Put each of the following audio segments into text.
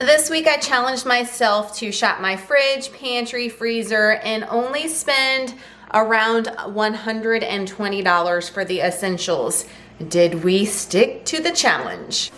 This week I challenged myself to shop my fridge, pantry, freezer, and only spend around $120 for the essentials. Did we stick to the challenge?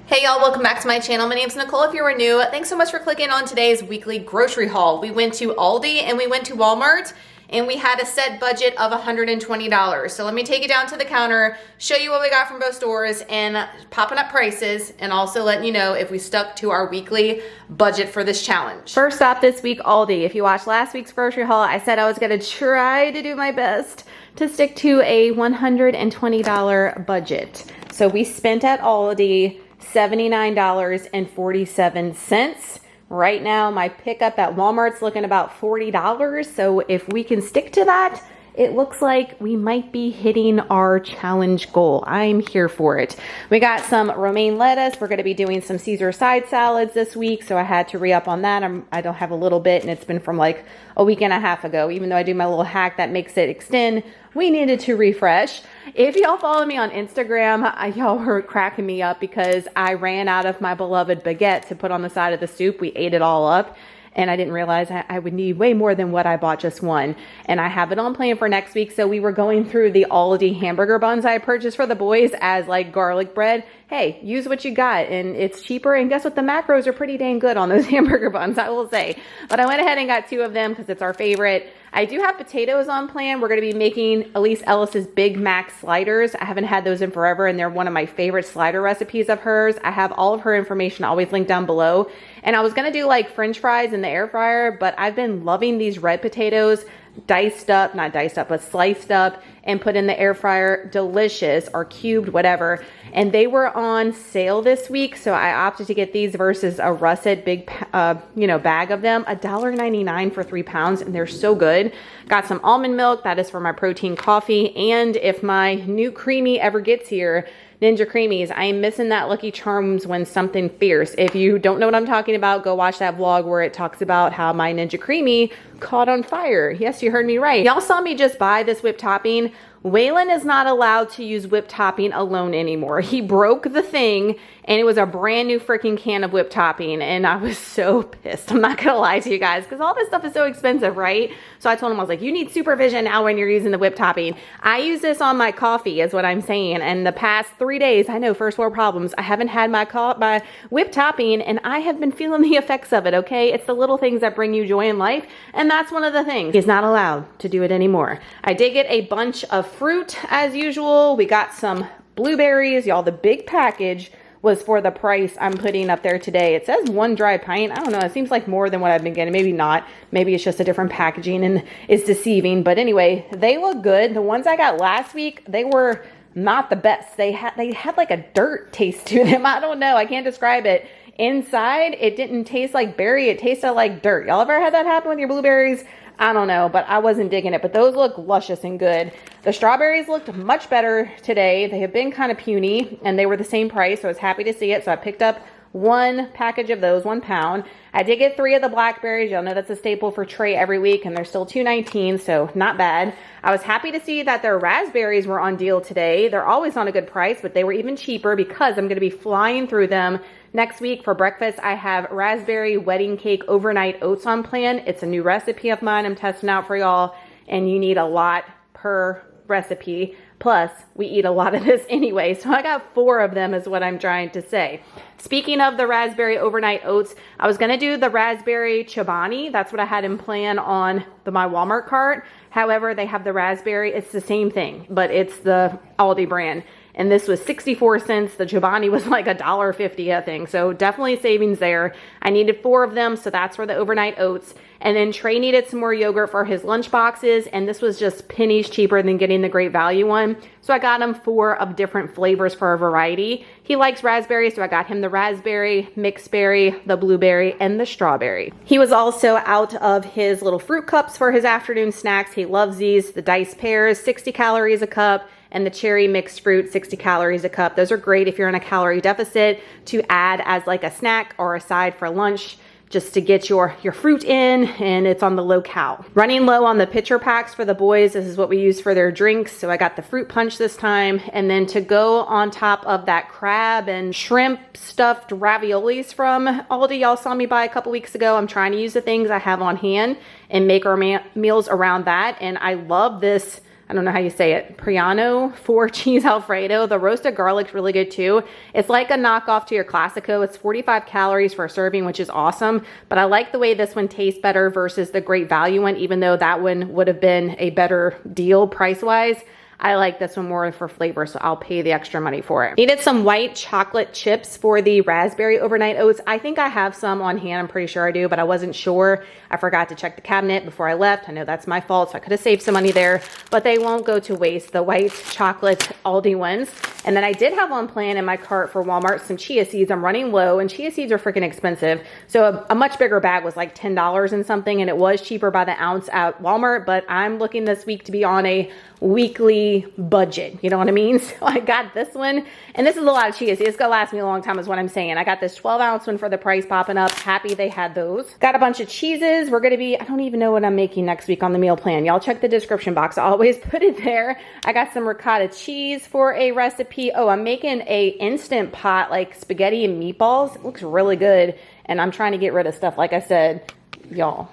Hey y'all, welcome back to my channel. My name's Nicole if you are new. Thanks so much for clicking on today's weekly grocery haul. We went to Aldi and we went to Walmart and we had a set budget of $120. So let me take you down to the counter, show you what we got from both stores and popping up prices, and also letting you know if we stuck to our weekly budget for this challenge. First stop this week, Aldi. If you watched last week's grocery haul, I said I was gonna try to do my best to stick to a $120 budget. So we spent at Aldi $79.47. Right now, my pickup at Walmart's looking about $40. So if we can stick to that, it looks like we might be hitting our challenge goal. I'm here for it. We got some romaine lettuce. We're gonna be doing some Caesar side salads this week, so I had to re-up on that. I don't have a little bit, and it's been from like a week and a half ago. Even though I do my little hack that makes it extend, we needed to refresh. If y'all follow me on Instagram, y'all were cracking me up because I ran out of my beloved baguette to put on the side of the soup. We ate it all up. And I didn't realize I would need way more than what I bought just one. And I have it on plan for next week. So we were going through the Aldi hamburger buns I purchased for the boys as like garlic bread. Hey, use what you got and it's cheaper. And guess what? The macros are pretty dang good on those hamburger buns, I will say. But I went ahead and got 2 of them because it's our favorite. I do have potatoes on plan. We're going to be making Elise Ellis's Big Mac sliders. I haven't had those in forever, and they're one of my favorite slider recipes of hers. I have all of her information always linked down below. And I was going to do like French fries in the air fryer, but I've been loving these red potatoes diced up, not diced up, but sliced up and put in the air fryer. Delicious, or cubed, whatever. And they were on sale this week, so I opted to get these versus a russet big bag of them. $1.99 for 3 pounds, and they're so good. Got some almond milk, that is for my protein coffee. And if my new creamy ever gets here, Ninja Creamies, I am missing that Lucky Charms when something fierce. If you don't know what I'm talking about, go watch that vlog where it talks about how my Ninja Creamy caught on fire. Yes, you heard me right. Y'all saw me just buy this whipped topping. Waylon is not allowed to use whipped topping alone anymore. He broke the thing and it was a brand new freaking can of whipped topping, and I was so pissed. I'm not gonna lie to you guys because all this stuff is so expensive, right? So I told him, I was like, you need supervision now when you're using the whipped topping. I use this on my coffee is what I'm saying, and the past 3 days, I know, first world problems, I haven't had my whipped topping and I have been feeling the effects of it, okay? It's the little things that bring you joy in life, and that's one of the things. He's not allowed to do it anymore. I did get a bunch of fruit as usual. We got some blueberries. Y'all, the big package was for the price I'm putting up there today. It says 1 dry pint. I don't know. It seems like more than what I've been getting. Maybe not. Maybe it's just a different packaging and it's deceiving. But anyway, they look good. The ones I got last week, they were not the best. They had like a dirt taste to them. I don't know. I can't describe it. Inside, it didn't taste like berry. It tasted like dirt. Y'all ever had that happen with your blueberries? I don't know, but I wasn't digging it. But those look luscious and good. The strawberries looked much better today. They have been kind of puny, and they were the same price, so I was happy to see it. So I picked up 1 package of those, 1 pound. I did get 3 of the blackberries. Y'all know that's a staple for Trey every week, and they're still $2.19, so not bad. I was happy to see that their raspberries were on deal today. They're always on a good price, but they were even cheaper because I'm going to be flying through them next week for breakfast. I have raspberry wedding cake overnight oats on plan. It's a new recipe of mine I'm testing out for y'all, and you need a lot per recipe. Plus, we eat a lot of this anyway, so I got 4 of them is what I'm trying to say. Speaking of the raspberry overnight oats, I was gonna do the raspberry chobani. That's what I had in plan on my Walmart cart. However, they have the raspberry. It's the same thing, but it's the Aldi brand. And this was 64 cents. The chobani was like $1.50, I think. So definitely savings there. I needed 4 of them, so that's for the overnight oats. And then Trey needed some more yogurt for his lunch boxes, and this was just pennies cheaper than getting the Great Value one. So I got him 4 of different flavors for a variety. He likes raspberry, so I got him the raspberry, mixed berry, the blueberry, and the strawberry. He was also out of his little fruit cups for his afternoon snacks. He loves these, the diced pears, 60 calories a cup, and the cherry mixed fruit, 60 calories a cup. Those are great if you're in a calorie deficit to add as like a snack or a side for lunch. just to get your fruit in, and it's on the low cal. Running low on the pitcher packs for the boys. This is what we use for their drinks. So I got the fruit punch this time. And then to go on top of that crab and shrimp stuffed raviolis from Aldi, y'all saw me buy a couple weeks ago. I'm trying to use the things I have on hand and make our meals around that. And I love this, I don't know how you say it, Priano 4 cheese Alfredo. The roasted garlic's really good too. It's like a knockoff to your Classico. It's 45 calories for a serving, which is awesome. But I like the way this one tastes better versus the Great Value one, even though that one would have been a better deal price-wise. I like this one more for flavor, so I'll pay the extra money for it. Needed some white chocolate chips for the raspberry overnight oats. I think I have some on hand. I'm pretty sure I do, but I wasn't sure. I forgot to check the cabinet before I left. I know that's my fault, so I could have saved some money there, but they won't go to waste, the white chocolate Aldi ones. And then I did have on plan in my cart for Walmart some chia seeds. I'm running low, and chia seeds are freaking expensive. So a much bigger bag was like $10 and something, and it was cheaper by the ounce at Walmart, but I'm looking this week to be on a weekly budget, you know what I mean? So I got this one, and this is a lot of chia seeds. It's gonna last me a long time is what I'm saying. I got this 12-ounce one for the price popping up. Happy they had those. Got a bunch of cheeses. We're gonna be, I don't even know what I'm making next week on the meal plan. Y'all check the description box. I always put it there. I got some ricotta cheese for a recipe. Oh, I'm making a instant pot like spaghetti and meatballs. It looks really good, and I'm trying to get rid of stuff. Like I said, y'all.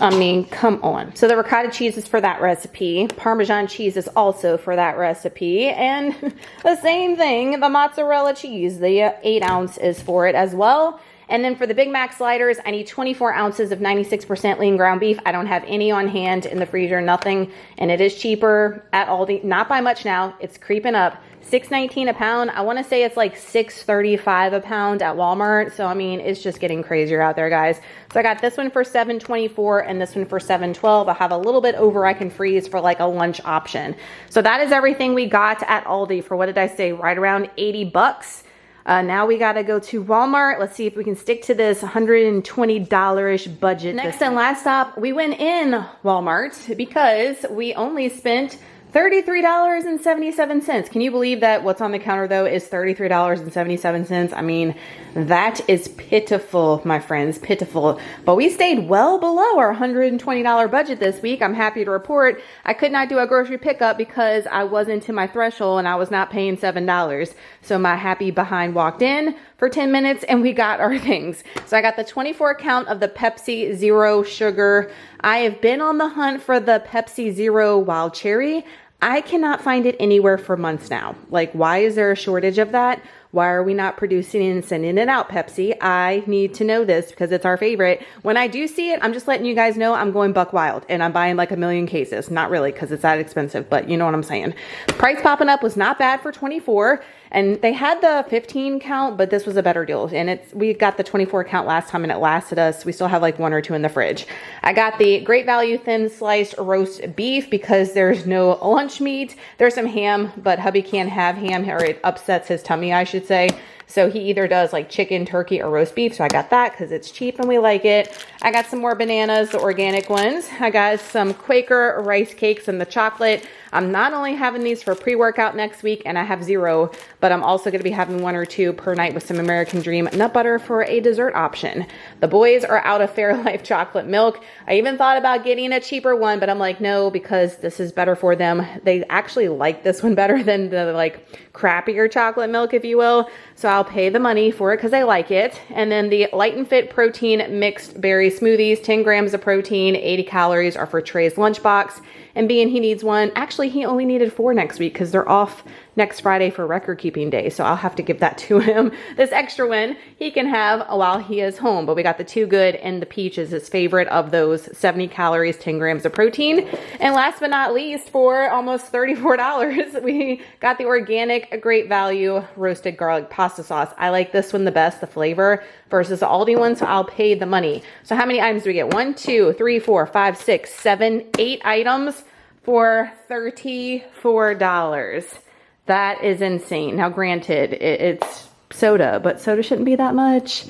I mean, come on. So the ricotta cheese is for that recipe. Parmesan cheese is also for that recipe. And the same thing, the mozzarella cheese, the 8-ounce is for it as well. And then for the Big Mac sliders, I need 24 ounces of 96% lean ground beef. I don't have any on hand in the freezer, nothing. And it is cheaper at Aldi, not by much now. It's creeping up. $6.19 a pound. I want to say it's like $6.35 a pound at Walmart. So, I mean, it's just getting crazier out there, guys. So I got this one for $7.24 and this one for $7.12. I have a little bit over I can freeze for like a lunch option. So that is everything we got at Aldi for, what did I say, right around 80 bucks. Now we got to go to Walmart. Let's see if we can stick to this $120-ish budget. Next and last stop, we went in Walmart because we only spent $33.77. Can you believe that what's on the counter though is $33.77? I mean, that is pitiful, my friends, pitiful. But we stayed well below our $120 budget this week. I'm happy to report I could not do a grocery pickup because I wasn't to my threshold and I was not paying $7. So my happy behind walked in for 10 minutes and we got our things. So I got the 24 count of the Pepsi Zero Sugar. I have been on the hunt for the Pepsi Zero Wild Cherry. I cannot find it anywhere for months now. Like, why is there a shortage of that? Why are we not producing and sending it out, Pepsi? I need to know this because it's our favorite. When I do see it, I'm just letting you guys know I'm going buck wild and I'm buying like 1 million cases. Not really because it's that expensive, but you know what I'm saying. Price popping up was not bad for 24. And they had the 15 count, but this was a better deal. And we got the 24 count last time and it lasted us. We still have like 1 or 2 in the fridge. I got the Great Value thin sliced roast beef because there's no lunch meat. There's some ham, but hubby can't have ham or it upsets his tummy, I should say. So he either does like chicken, turkey, or roast beef. So I got that because it's cheap and we like it. I got some more bananas, the organic ones. I got some Quaker rice cakes and the chocolate. I'm not only having these for pre-workout next week and I have 0, but I'm also going to be having 1 or 2 per night with some American Dream nut butter for a dessert option. The boys are out of Fairlife chocolate milk. I even thought about getting a cheaper one, but I'm like, no, because this is better for them. They actually like this one better than the like crappier chocolate milk, if you will. So I'll pay the money for it because I like it. And then the Light and Fit protein mixed berry smoothies, 10 grams of protein, 80 calories are for Trey's lunchbox. And being he needs one, actually he only needed 4 next week because they're off next Friday for record keeping day. So I'll have to give that to him. This extra one he can have while he is home. But we got the Too Good and the peach is his favorite of those, 70 calories, 10 grams of protein. And last but not least, for almost $34, we got the organic Great Value roasted garlic pasta sauce. I like this one the best, the flavor, versus the Aldi one, so I'll pay the money. So how many items do we get? 1, 2, 3, 4, 5, 6, 7, 8 items for $34. That is insane. Now granted, it's soda, but soda shouldn't be that much.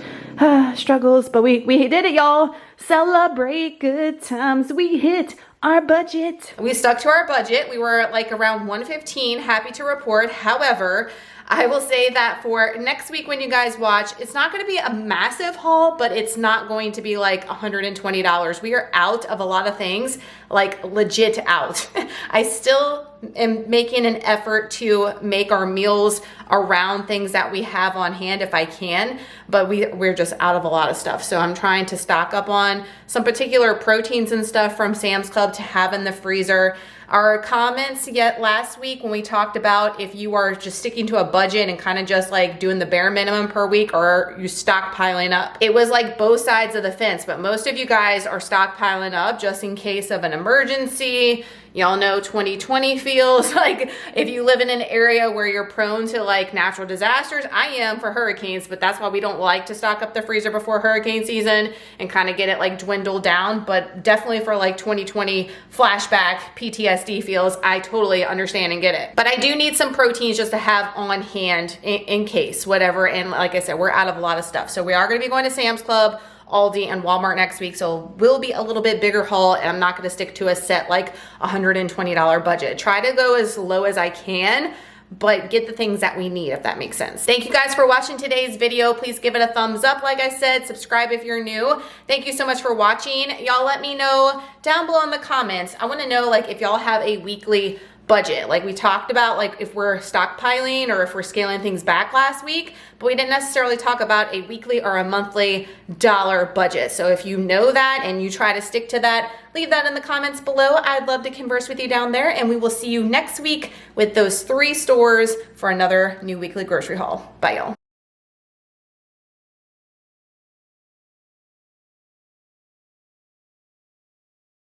Struggles, but we did it, y'all. Celebrate good times. We hit our budget. We stuck to our budget. We were like around $115, happy to report. However, I will say that for next week when you guys watch, it's not going to be a massive haul, but it's not going to be like $120. We are out of a lot of things, like legit out. I still am making an effort to make our meals around things that we have on hand if I can, but we're just out of a lot of stuff. So I'm trying to stock up on some particular proteins and stuff from Sam's Club to have in the freezer. Our comments yet last week when we talked about if you are just sticking to a budget and kind of just like doing the bare minimum per week, or you stockpiling up. It was like both sides of the fence, but most of you guys are stockpiling up just in case of an emergency. Y'all know 2020 feels like if you live in an area where you're prone to like natural disasters. I am for hurricanes, but that's why we don't like to stock up the freezer before hurricane season and kind of get it like dwindled down. But definitely for like 2020 flashback PTSD feels, I totally understand and get it. But I do need some proteins just to have on hand in case, whatever. And like I said, we're out of a lot of stuff. So we are going to be going to Sam's Club, Aldi, and Walmart next week, so will be a little bit bigger haul, and I'm not going to stick to a set like $120 budget. Try to go as low as I can, but get the things that we need, if that makes sense. Thank you guys for watching today's video. Please give it a thumbs up, like I said. Subscribe if you're new. Thank you so much for watching. Y'all let me know down below in the comments. I want to know like if y'all have a weekly budget. Like we talked about, like if we're stockpiling or if we're scaling things back last week, but we didn't necessarily talk about a weekly or a monthly dollar budget. So if you know that and you try to stick to that, leave that in the comments below. I'd love to converse with you down there, and we will see you next week with those 3 stores for another new weekly grocery haul. Bye y'all.